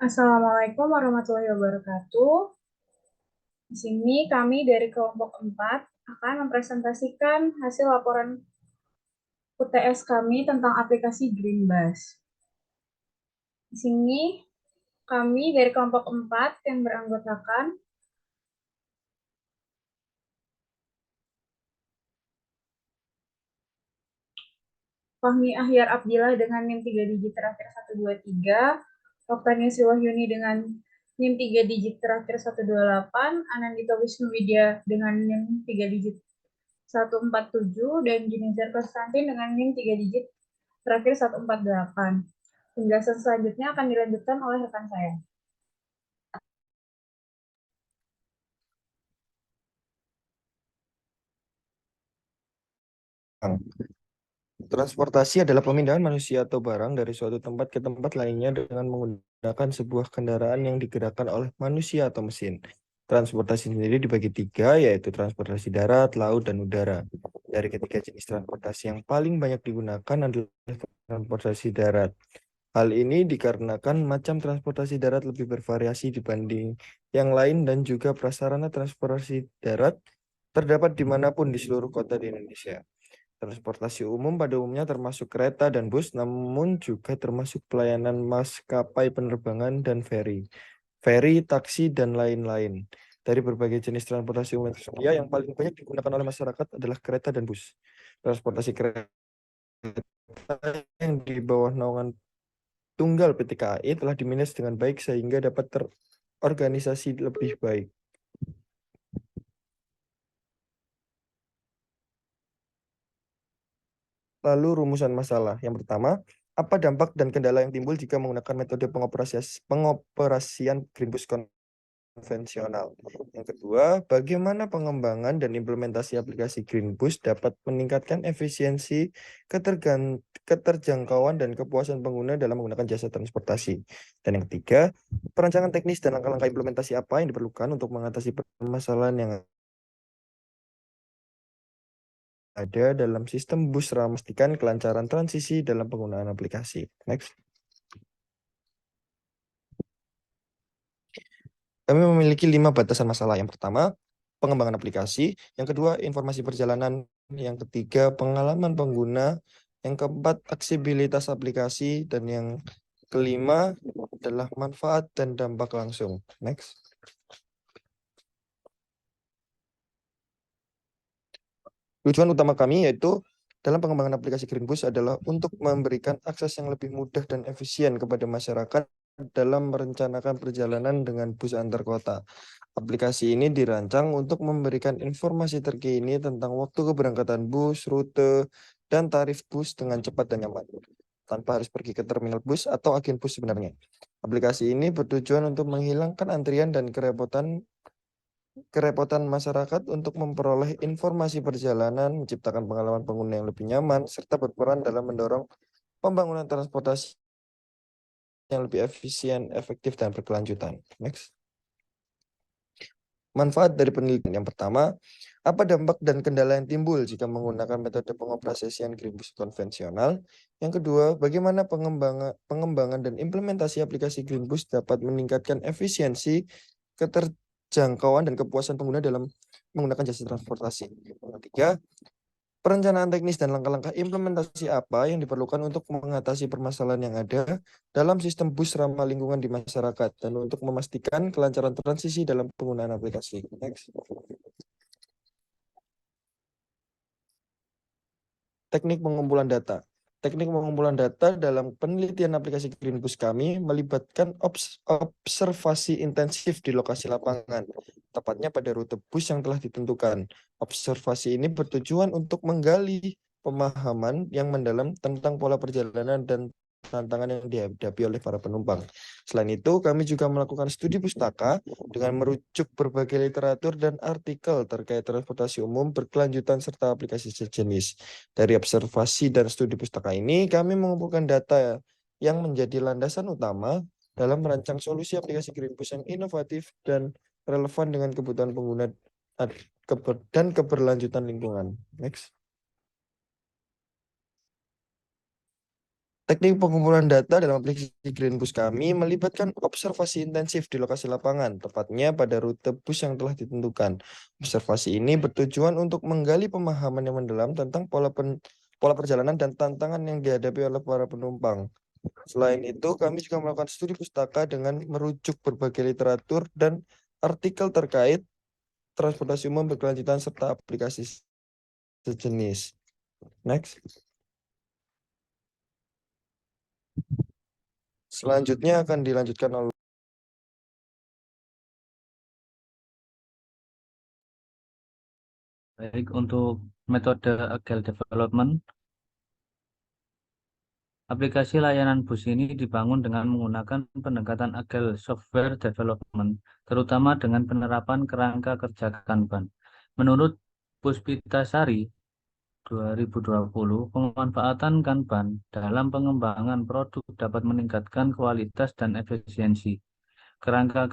Assalamualaikum warahmatullahi wabarakatuh. Di sini kami dari kelompok 4 akan mempresentasikan hasil laporan UTS kami tentang aplikasi Greenbus. Di sini kami dari kelompok 4 yang beranggotakan Fahmi Ahyar Abdillah dengan NIM 3 digit terakhir 123, Oktanius Wahyuni dengan NIM 3 digit terakhir 128, Anandito Wisnuwidya dengan NIM 3 digit 147, dan Junizar Konstantin dengan NIM 3 digit terakhir 148. Penjelasan selanjutnya akan dilanjutkan oleh rekan saya. Transportasi adalah pemindahan manusia atau barang dari suatu tempat ke tempat lainnya dengan menggunakan sebuah kendaraan yang digerakkan oleh manusia atau mesin. Transportasi sendiri dibagi tiga, yaitu transportasi darat, laut, dan udara. Dari ketiga jenis transportasi yang paling banyak digunakan adalah transportasi darat. Hal ini dikarenakan macam transportasi darat lebih bervariasi dibanding yang lain dan juga prasarana transportasi darat terdapat dimanapun di seluruh kota di Indonesia. Transportasi umum pada umumnya termasuk kereta dan bus, namun juga termasuk pelayanan maskapai penerbangan dan feri, taksi, dan lain-lain. Dari berbagai jenis transportasi umum yang tersedia, yang paling banyak digunakan oleh masyarakat adalah kereta dan bus. Transportasi kereta yang di bawah naungan tunggal PT KAI telah dimanage dengan baik sehingga dapat terorganisasi lebih baik. Lalu rumusan masalah. Yang pertama, apa dampak dan kendala yang timbul jika menggunakan metode pengoperasian Greenbus konvensional? Yang kedua, bagaimana pengembangan dan implementasi aplikasi Greenbus dapat meningkatkan efisiensi, keterjangkauan, dan kepuasan pengguna dalam menggunakan jasa transportasi? Dan yang ketiga, perancangan teknis dan langkah-langkah implementasi apa yang diperlukan untuk mengatasi permasalahan yang ada dalam sistem bus ramah memastikan kelancaran transisi dalam penggunaan aplikasi. Next. Kami memiliki 5 batasan masalah. Yang pertama, pengembangan aplikasi. Yang kedua, informasi perjalanan. Yang ketiga, pengalaman pengguna. Yang keempat, aksesibilitas aplikasi. Dan yang kelima adalah manfaat dan dampak langsung. Next. Tujuan utama kami yaitu dalam pengembangan aplikasi Greenbus adalah untuk memberikan akses yang lebih mudah dan efisien kepada masyarakat dalam merencanakan perjalanan dengan bus antar kota. Aplikasi ini dirancang untuk memberikan informasi terkini tentang waktu keberangkatan bus, rute, dan tarif bus dengan cepat dan nyaman, tanpa harus pergi ke terminal bus atau agen bus sebenarnya. Aplikasi ini bertujuan untuk menghilangkan antrian dan kerepotan masyarakat untuk memperoleh informasi perjalanan, menciptakan pengalaman pengguna yang lebih nyaman, serta berperan dalam mendorong pembangunan transportasi yang lebih efisien, efektif, dan berkelanjutan. Next. Manfaat dari penelitian yang pertama, apa dampak dan kendala yang timbul jika menggunakan metode pengoperasian Greenbus konvensional? Yang kedua, bagaimana pengembangan dan implementasi aplikasi Greenbus dapat meningkatkan efisiensi, keterjangkauan, dan kepuasan pengguna dalam menggunakan jasa transportasi? Yang ketiga, perencanaan teknis dan langkah-langkah implementasi apa yang diperlukan untuk mengatasi permasalahan yang ada dalam sistem bus ramah lingkungan di masyarakat dan untuk memastikan kelancaran transisi dalam penggunaan aplikasi. Next. Teknik pengumpulan data. Teknik pengumpulan data dalam penelitian aplikasi Greenbus kami melibatkan observasi intensif di lokasi lapangan, tepatnya pada rute bus yang telah ditentukan. Observasi ini bertujuan untuk menggali pemahaman yang mendalam tentang pola perjalanan dan tantangan yang dihadapi oleh para penumpang. Selain itu, kami juga melakukan studi pustaka dengan merujuk berbagai literatur dan artikel terkait transportasi umum berkelanjutan serta aplikasi sejenis. Dari observasi dan studi pustaka ini, kami mengumpulkan data yang menjadi landasan utama dalam merancang solusi aplikasi Greenbus yang inovatif dan relevan dengan kebutuhan pengguna dan keberlanjutan lingkungan. Next. Teknik pengumpulan data dalam aplikasi Greenbus kami melibatkan observasi intensif di lokasi lapangan, tepatnya pada rute bus yang telah ditentukan. Observasi ini bertujuan untuk menggali pemahaman yang mendalam tentang pola perjalanan dan tantangan yang dihadapi oleh para penumpang. Selain itu, kami juga melakukan studi pustaka dengan merujuk berbagai literatur dan artikel terkait transportasi umum berkelanjutan serta aplikasi sejenis. Next. Selanjutnya akan dilanjutkan oleh Baik, untuk metode Agile Development, aplikasi layanan bus ini dibangun dengan menggunakan pendekatan Agile Software Development, terutama dengan penerapan kerangka kerja Kanban. Menurut Puspitasari 2020, pemanfaatan Kanban dalam pengembangan produk dapat meningkatkan kualitas dan efisiensi. Kerangka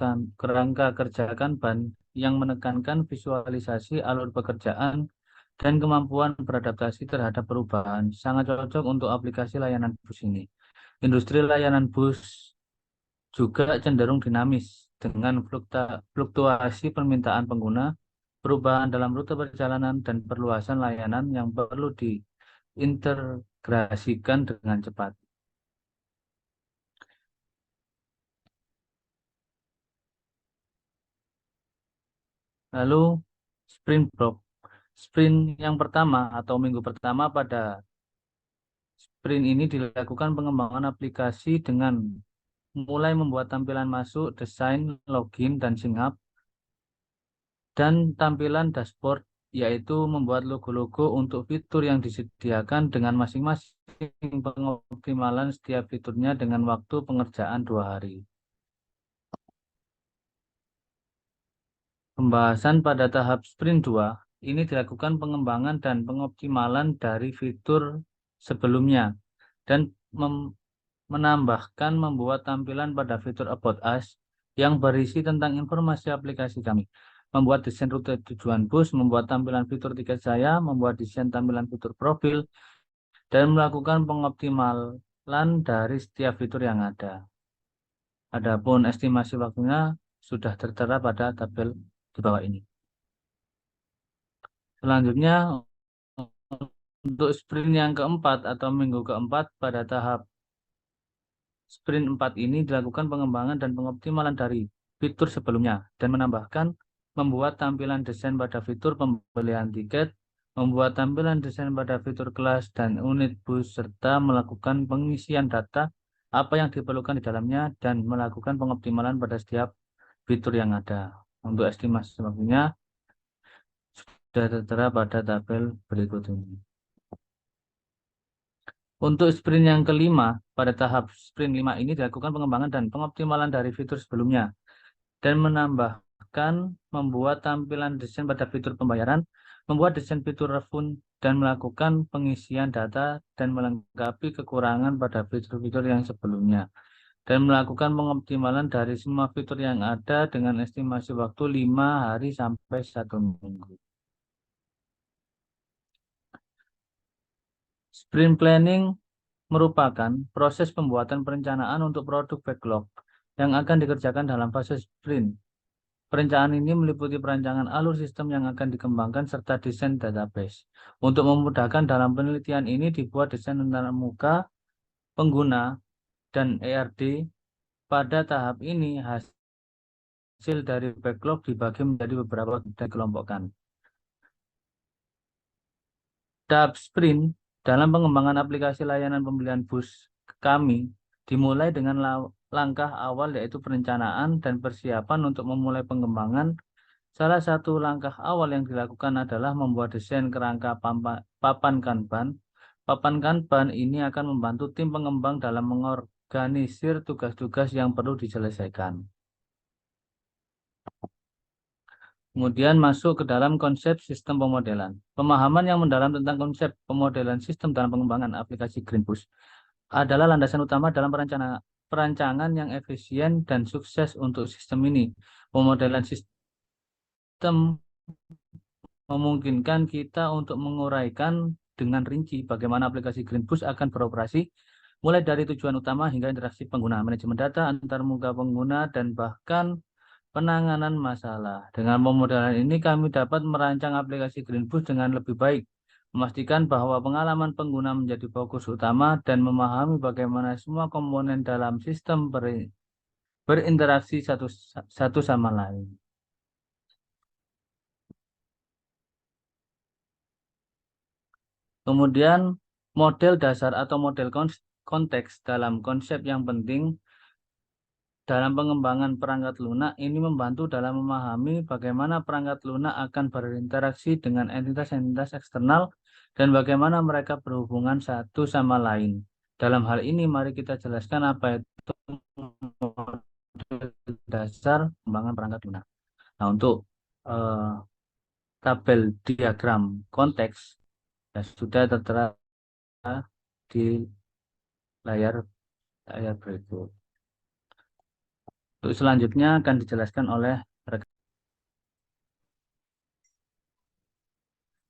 kerja Kanban yang menekankan visualisasi alur pekerjaan dan kemampuan beradaptasi terhadap perubahan sangat cocok untuk aplikasi layanan bus ini. Industri layanan bus juga cenderung dinamis dengan fluktuasi permintaan pengguna, perubahan dalam rute perjalanan, dan perluasan layanan yang perlu diintegrasikan dengan cepat. Lalu, sprint block. Sprint yang pertama atau minggu pertama pada sprint ini dilakukan pengembangan aplikasi dengan mulai membuat tampilan masuk, desain, login, dan sign up, dan tampilan dashboard, yaitu membuat logo-logo untuk fitur yang disediakan dengan masing-masing pengoptimalan setiap fiturnya dengan waktu pengerjaan 2 hari. Pembahasan pada tahap sprint 2, ini dilakukan pengembangan dan pengoptimalan dari fitur sebelumnya, dan menambahkan membuat tampilan pada fitur About Us yang berisi tentang informasi aplikasi kami. Membuat desain rute tujuan bus, membuat tampilan fitur tiket saya, membuat desain tampilan fitur profil, dan melakukan pengoptimalan dari setiap fitur yang ada. Adapun estimasi waktunya sudah tertera pada tabel di bawah ini. Selanjutnya, untuk sprint yang keempat atau minggu keempat pada tahap sprint 4 ini dilakukan pengembangan dan pengoptimalan dari fitur sebelumnya dan menambahkan membuat tampilan desain pada fitur pembelian tiket, membuat tampilan desain pada fitur kelas dan unit bus, serta melakukan pengisian data apa yang diperlukan di dalamnya dan melakukan pengoptimalan pada setiap fitur yang ada. Untuk estimasi waktunya sudah tertera pada tabel berikut ini. Untuk sprint yang kelima, pada tahap sprint 5 ini dilakukan pengembangan dan pengoptimalan dari fitur sebelumnya dan menambahkan membuat tampilan desain pada fitur pembayaran, membuat desain fitur refund, dan melakukan pengisian data dan melengkapi kekurangan pada fitur-fitur yang sebelumnya, dan melakukan pengoptimalan dari semua fitur yang ada dengan estimasi waktu 5 hari sampai 1 minggu. Sprint planning merupakan proses pembuatan perencanaan untuk produk backlog yang akan dikerjakan dalam fase sprint. Perencanaan ini meliputi perancangan alur sistem yang akan dikembangkan serta desain database. Untuk memudahkan dalam penelitian ini dibuat desain tentang muka, pengguna, dan ERD. Pada tahap ini hasil dari backlog dibagi menjadi beberapa dan dikelompokkan. Tahap sprint dalam pengembangan aplikasi layanan pembelian bus kami dimulai dengan langkah awal yaitu perencanaan dan persiapan untuk memulai pengembangan. Salah satu langkah awal yang dilakukan adalah membuat desain kerangka papan Kanban. Papan Kanban ini akan membantu tim pengembang dalam mengorganisir tugas-tugas yang perlu diselesaikan. Kemudian masuk ke dalam konsep sistem pemodelan. Pemahaman yang mendalam tentang konsep pemodelan sistem dalam pengembangan aplikasi Greenbus adalah landasan utama dalam perancangan yang efisien dan sukses untuk sistem ini. Pemodelan sistem memungkinkan kita untuk menguraikan dengan rinci bagaimana aplikasi Greenbus akan beroperasi mulai dari tujuan utama hingga interaksi pengguna, manajemen data antar muka pengguna, dan bahkan penanganan masalah. Dengan pemodelan ini kami dapat merancang aplikasi Greenboost dengan lebih baik, memastikan bahwa pengalaman pengguna menjadi fokus utama dan memahami bagaimana semua komponen dalam sistem berinteraksi satu sama lain. Kemudian model dasar atau model konteks dalam konsep yang penting dalam pengembangan perangkat lunak ini membantu dalam memahami bagaimana perangkat lunak akan berinteraksi dengan entitas-entitas eksternal dan bagaimana mereka berhubungan satu sama lain. Dalam hal ini, mari kita jelaskan apa itu model dasar pengembangan perangkat lunak. Nah, untuk tabel diagram konteks ya, sudah tertera di layar berikut. Untuk selanjutnya akan dijelaskan oleh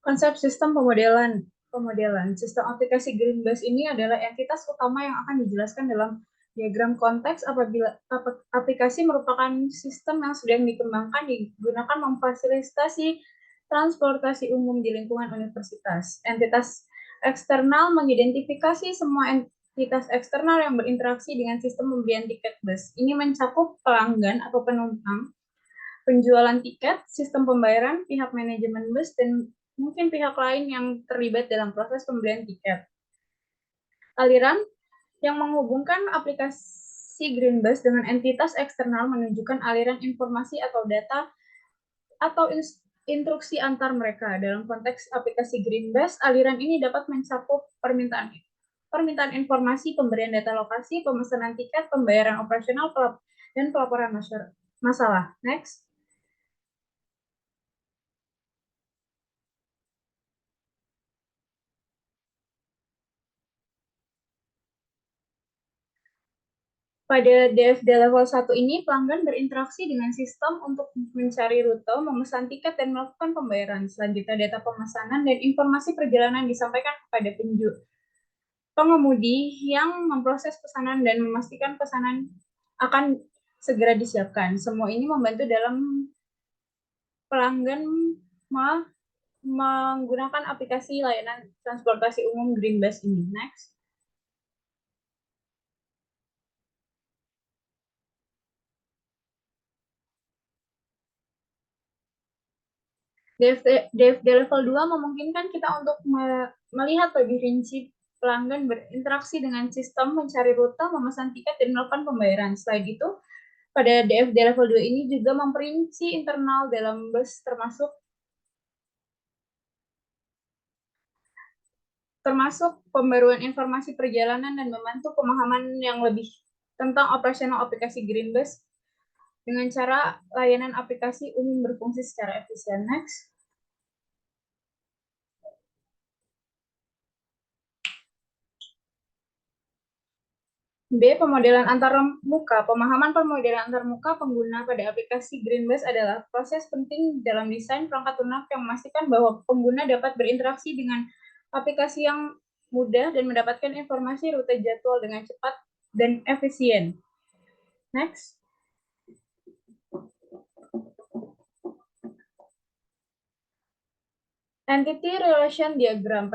Konsep sistem pemodelan. Sistem aplikasi Greenbase ini adalah entitas utama yang akan dijelaskan dalam diagram konteks apabila aplikasi merupakan sistem yang sedang dikembangkan digunakan memfasilitasi transportasi umum di lingkungan universitas. Entitas eksternal mengidentifikasi semua entitas eksternal yang berinteraksi dengan sistem pembelian tiket bus. Ini mencakup pelanggan atau penumpang, penjualan tiket, sistem pembayaran, pihak manajemen bus, dan mungkin pihak lain yang terlibat dalam proses pembelian tiket. Aliran yang menghubungkan aplikasi Greenbus dengan entitas eksternal menunjukkan aliran informasi atau data atau instruksi antar mereka. Dalam konteks aplikasi Greenbus, aliran ini dapat mencakup permintaan informasi, pemberian data lokasi, pemesanan tiket, pembayaran operasional, dan pelaporan masalah. Next. Pada DFD level 1 ini, pelanggan berinteraksi dengan sistem untuk mencari rute, memesan tiket, dan melakukan pembayaran. Selanjutnya, data pemesanan dan informasi perjalanan disampaikan kepada pengemudi yang memproses pesanan dan memastikan pesanan akan segera disiapkan. Semua ini membantu dalam pelanggan menggunakan aplikasi layanan transportasi umum Greenbus ini. Next. DFD level 2 memungkinkan kita untuk melihat lebih rinci pelanggan berinteraksi dengan sistem, mencari rute, memesan tiket, dan melakukan pembayaran. Selain itu, pada DFD level 2 ini juga memperinci internal dalam bus termasuk pembaruan informasi perjalanan dan membantu pemahaman yang lebih tentang operasional aplikasi Greenbus dengan cara layanan aplikasi umum berfungsi secara efisien. Next. B. Pemodelan antarmuka. Pemahaman pemodelan antarmuka pengguna pada aplikasi Greenbus adalah proses penting dalam desain perangkat lunak yang memastikan bahwa pengguna dapat berinteraksi dengan aplikasi yang mudah dan mendapatkan informasi rute jadwal dengan cepat dan efisien. Next. Entity Relation Diagram.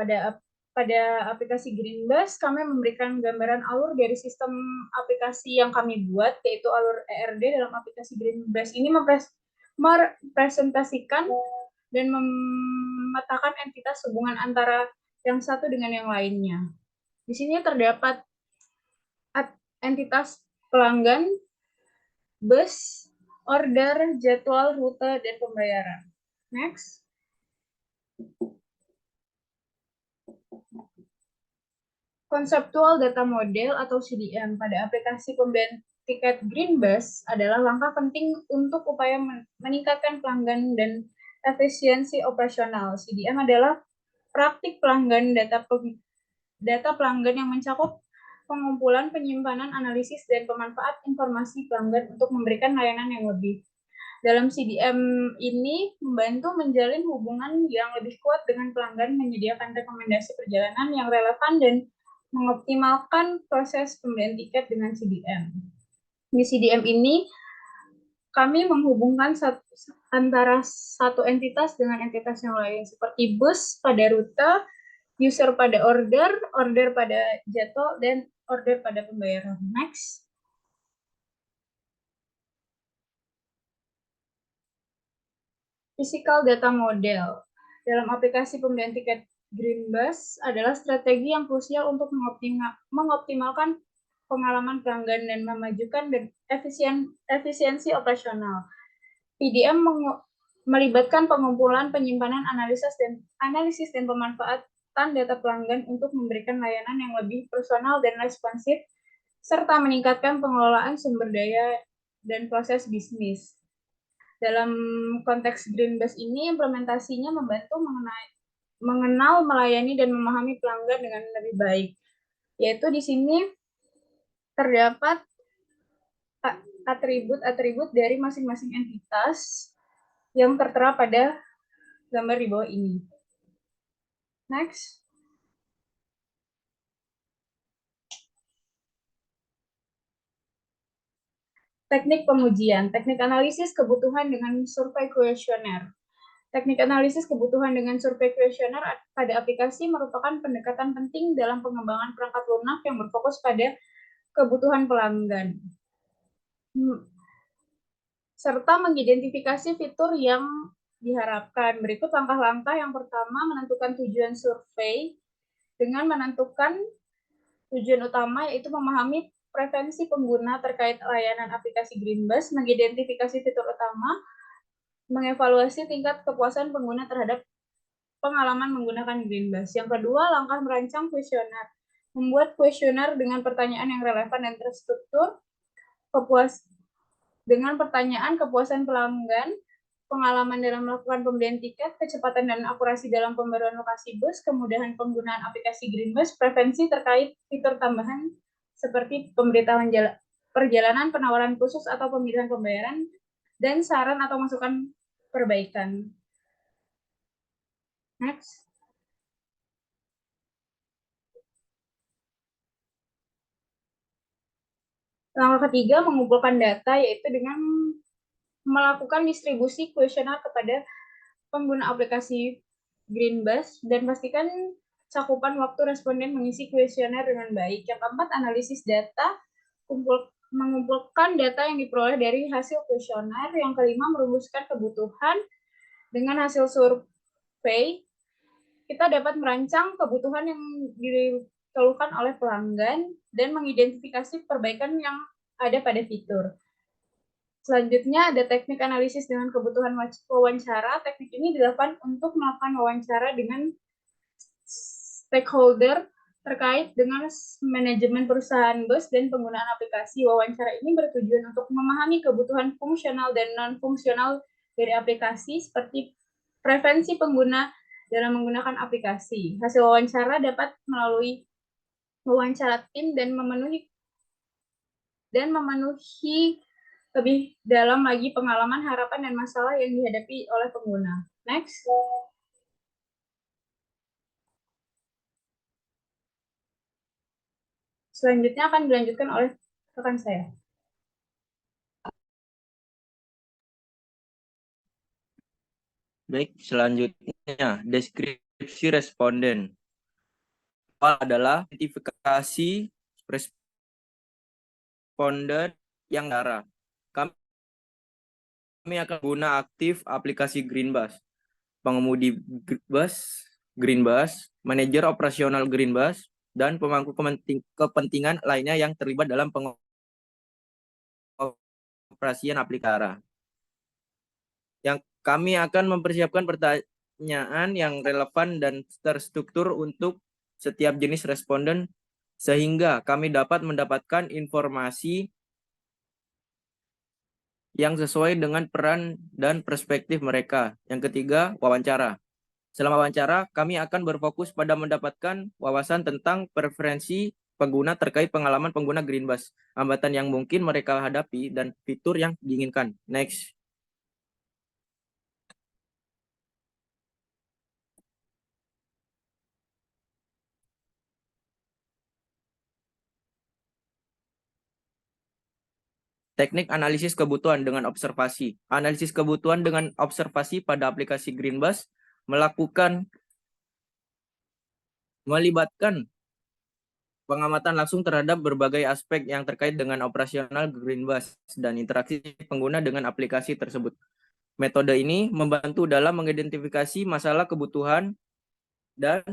Pada aplikasi Greenbus, kami memberikan gambaran alur dari sistem aplikasi yang kami buat, yaitu alur ERD dalam aplikasi Greenbus ini merepresentasikan dan memetakan entitas hubungan antara yang satu dengan yang lainnya. Di sini terdapat entitas pelanggan, bus, order, jadwal, rute, dan pembayaran. Next. Konseptual Data Model atau CDM pada aplikasi pembelian tiket Greenbus adalah langkah penting untuk upaya meningkatkan pelanggan dan efisiensi operasional. CDM adalah praktik pelanggan data pelanggan yang mencakup pengumpulan, penyimpanan, analisis, dan pemanfaat informasi pelanggan untuk memberikan layanan yang lebih. Dalam CDM ini membantu menjalin hubungan yang lebih kuat dengan pelanggan, menyediakan rekomendasi perjalanan yang relevan, dan mengoptimalkan proses pembelian tiket dengan CDM. Di CDM ini, kami menghubungkan antara satu entitas dengan entitas yang lain, seperti bus pada rute, user pada order, order pada jadwal, dan order pada pembayaran. Next. Physical data model. Dalam aplikasi pembelian tiket Greenbus adalah strategi yang krusial untuk mengoptimalkan pengalaman pelanggan dan memajukan efisiensi operasional. PDM melibatkan pengumpulan, penyimpanan, analisis dan pemanfaatan data pelanggan untuk memberikan layanan yang lebih personal dan responsif, serta meningkatkan pengelolaan sumber daya dan proses bisnis. Dalam konteks Greenbus ini, implementasinya membantu mengenal, melayani, dan memahami pelanggan dengan lebih baik. Yaitu di sini terdapat atribut-atribut dari masing-masing entitas yang tertera pada gambar di bawah ini. Next. Teknik pengujian, teknik analisis kebutuhan dengan survei kuesioner. Teknik analisis kebutuhan dengan survei kuesioner pada aplikasi merupakan pendekatan penting dalam pengembangan perangkat lunak yang berfokus pada kebutuhan pelanggan, serta mengidentifikasi fitur yang diharapkan. Berikut langkah-langkah. Yang pertama, menentukan tujuan survei dengan menentukan tujuan utama, yaitu memahami preferensi pengguna terkait layanan aplikasi Greenbus, mengidentifikasi fitur utama, mengevaluasi tingkat kepuasan pengguna terhadap pengalaman menggunakan Greenbus. Yang kedua, langkah merancang kuesioner. Membuat kuesioner dengan pertanyaan yang relevan dan terstruktur, dengan pertanyaan kepuasan pelanggan, pengalaman dalam melakukan pembelian tiket, kecepatan dan akurasi dalam pembaruan lokasi bus, kemudahan penggunaan aplikasi Greenbus, preferensi terkait fitur tambahan seperti pemberitahuan perjalanan, penawaran khusus atau pemilihan pembayaran, dan saran atau masukan perbaikan. Next. Langkah ketiga, mengumpulkan data, yaitu dengan melakukan distribusi kuesioner kepada pengguna aplikasi Greenbus dan pastikan cakupan waktu responden mengisi kuesioner dengan baik. Yang keempat, analisis data, mengumpulkan data yang diperoleh dari hasil kuesioner. Yang kelima, merumuskan kebutuhan. Dengan hasil survei, kita dapat merancang kebutuhan yang dikeluhkan oleh pelanggan dan mengidentifikasi perbaikan yang ada pada fitur. Selanjutnya ada teknik analisis dengan kebutuhan wawancara. Teknik ini dilakukan untuk melakukan wawancara dengan stakeholder terkait dengan manajemen perusahaan bus dan penggunaan aplikasi. Wawancara ini bertujuan untuk memahami kebutuhan fungsional dan non-fungsional dari aplikasi, seperti preferensi pengguna dalam menggunakan aplikasi. Hasil wawancara dapat melalui wawancara tim dan memenuhi lebih dalam lagi pengalaman, harapan, dan masalah yang dihadapi oleh pengguna. Next. Selanjutnya akan dilanjutkan oleh rekan saya. Baik, selanjutnya deskripsi responden. Adalah identifikasi responden yang darah. Kami akan guna aktif aplikasi Greenbus, pengemudi bus Greenbus, manajer operasional Greenbus, dan pemangku kepentingan lainnya yang terlibat dalam pengoperasian aplikasi. Yang kami akan mempersiapkan pertanyaan yang relevan dan terstruktur untuk setiap jenis responden sehingga kami dapat mendapatkan informasi yang sesuai dengan peran dan perspektif mereka. Yang ketiga, wawancara. Selama wawancara, kami akan berfokus pada mendapatkan wawasan tentang preferensi pengguna terkait pengalaman pengguna Greenbus, hambatan yang mungkin mereka hadapi, dan fitur yang diinginkan. Next. Teknik analisis kebutuhan dengan observasi. Analisis kebutuhan dengan observasi pada aplikasi Greenbus melibatkan pengamatan langsung terhadap berbagai aspek yang terkait dengan operasional Greenbus dan interaksi pengguna dengan aplikasi tersebut. Metode ini membantu dalam mengidentifikasi masalah kebutuhan dan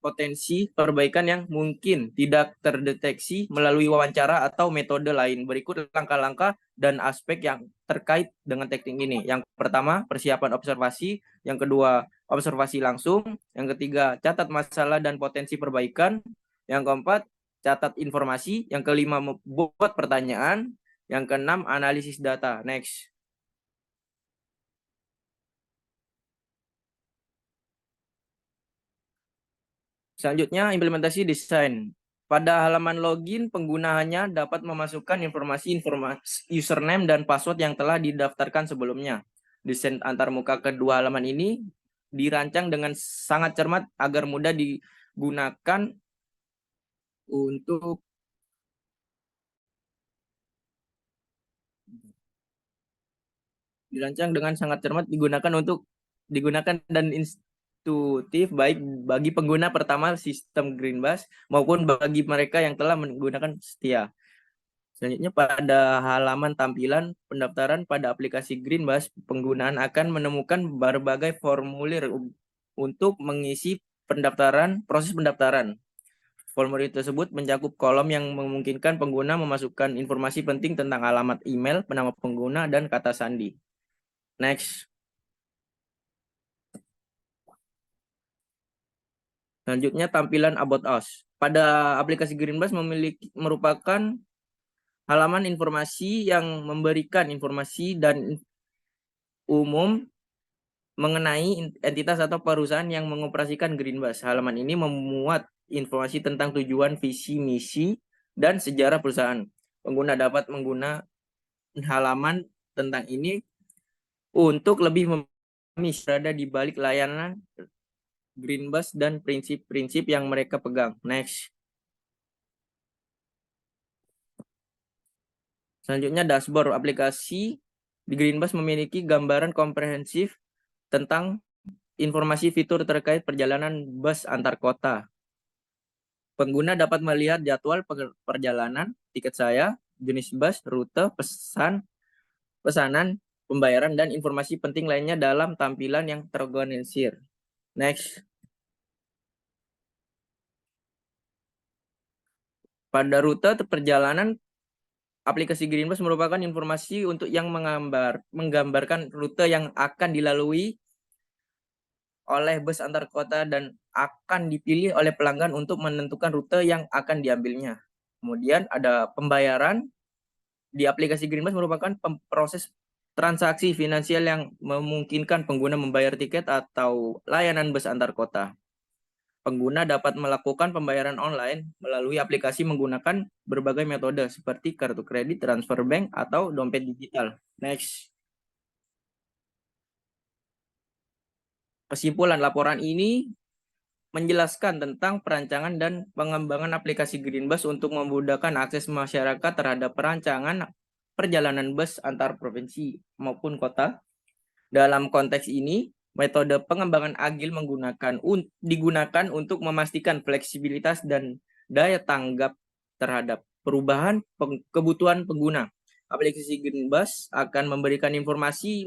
potensi perbaikan yang mungkin tidak terdeteksi melalui wawancara atau metode lain. Berikut langkah-langkah dan aspek yang terkait dengan teknik ini. Yang pertama, persiapan observasi. Yang kedua, observasi langsung. Yang ketiga, catat masalah dan potensi perbaikan. Yang keempat, catat informasi. Yang kelima, membuat pertanyaan. Yang keenam, analisis data. Next. Selanjutnya, implementasi desain. Pada halaman login, pengguna hanya dapat memasukkan informasi username dan password yang telah didaftarkan sebelumnya. Desain antarmuka kedua halaman ini dirancang dengan sangat cermat agar mudah digunakan untuk digunakan dan intuitif baik bagi pengguna pertama sistem Greenbus maupun bagi mereka yang telah menggunakan setia. Selanjutnya, pada halaman tampilan pendaftaran pada aplikasi Greenbus, penggunaan akan menemukan berbagai formulir untuk mengisi proses pendaftaran. Formulir tersebut mencakup kolom yang memungkinkan pengguna memasukkan informasi penting tentang alamat email, nama pengguna, dan kata sandi. Next. Selanjutnya, tampilan About Us. Pada aplikasi Greenbus merupakan halaman informasi yang memberikan informasi dan umum mengenai entitas atau perusahaan yang mengoperasikan Greenbus. Halaman ini memuat informasi tentang tujuan, visi, misi, dan sejarah perusahaan. Pengguna dapat menggunakan halaman tentang ini untuk lebih memahami berada di balik layanan Greenbus dan prinsip-prinsip yang mereka pegang. Next. Selanjutnya, dashboard aplikasi di Greenbus memiliki gambaran komprehensif tentang informasi fitur terkait perjalanan bus antar kota. Pengguna dapat melihat jadwal perjalanan, tiket saya, jenis bus, rute, pesanan, pembayaran, dan informasi penting lainnya dalam tampilan yang terorganisir. Next. Pada rute perjalanan, aplikasi Greenbus merupakan informasi untuk yang menggambarkan rute yang akan dilalui oleh bus antar kota dan akan dipilih oleh pelanggan untuk menentukan rute yang akan diambilnya. Kemudian ada pembayaran. Di aplikasi Greenbus merupakan proses transaksi finansial yang memungkinkan pengguna membayar tiket atau layanan bus antar kota. Pengguna dapat melakukan pembayaran online melalui aplikasi menggunakan berbagai metode seperti kartu kredit, transfer bank, atau dompet digital. Next. Kesimpulan laporan ini menjelaskan tentang perancangan dan pengembangan aplikasi Greenbus untuk memudahkan akses masyarakat terhadap perancangan perjalanan bus antar provinsi maupun kota. Dalam konteks ini, metode pengembangan agil digunakan untuk memastikan fleksibilitas dan daya tanggap terhadap perubahan kebutuhan pengguna. Aplikasi Greenbus akan memberikan informasi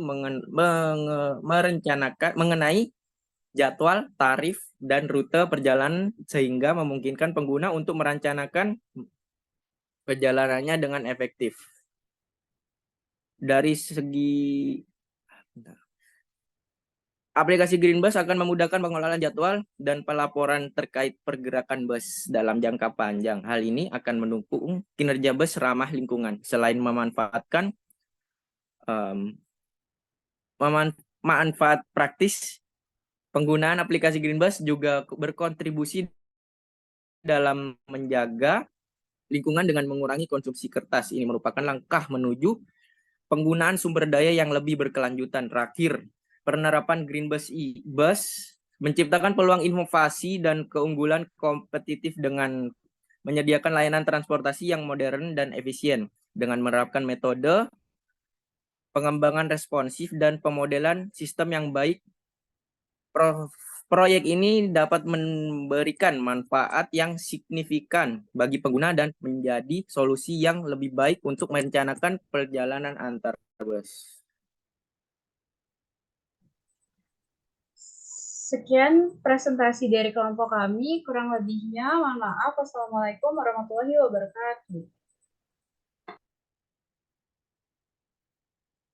mengenai jadwal, tarif, dan rute perjalanan sehingga memungkinkan pengguna untuk merencanakan perjalanannya dengan efektif. Dari segi aplikasi Greenbus akan memudahkan pengelolaan jadwal dan pelaporan terkait pergerakan bus dalam jangka panjang. Hal ini akan mendukung kinerja bus ramah lingkungan. Selain memanfaatkan manfaat praktis, penggunaan aplikasi Greenbus juga berkontribusi dalam menjaga lingkungan dengan mengurangi konsumsi kertas. Ini merupakan langkah menuju penggunaan sumber daya yang lebih berkelanjutan. Terakhir, penerapan Greenbus e-bus menciptakan peluang inovasi dan keunggulan kompetitif dengan menyediakan layanan transportasi yang modern dan efisien. dengan menerapkan metode pengembangan responsif dan pemodelan sistem yang baik. Proyek ini dapat memberikan manfaat yang signifikan bagi pengguna dan menjadi solusi yang lebih baik untuk merencanakan perjalanan antar bus. Sekian presentasi dari kelompok kami. Kurang lebihnya, mohon maaf. Wassalamualaikum warahmatullahi wabarakatuh.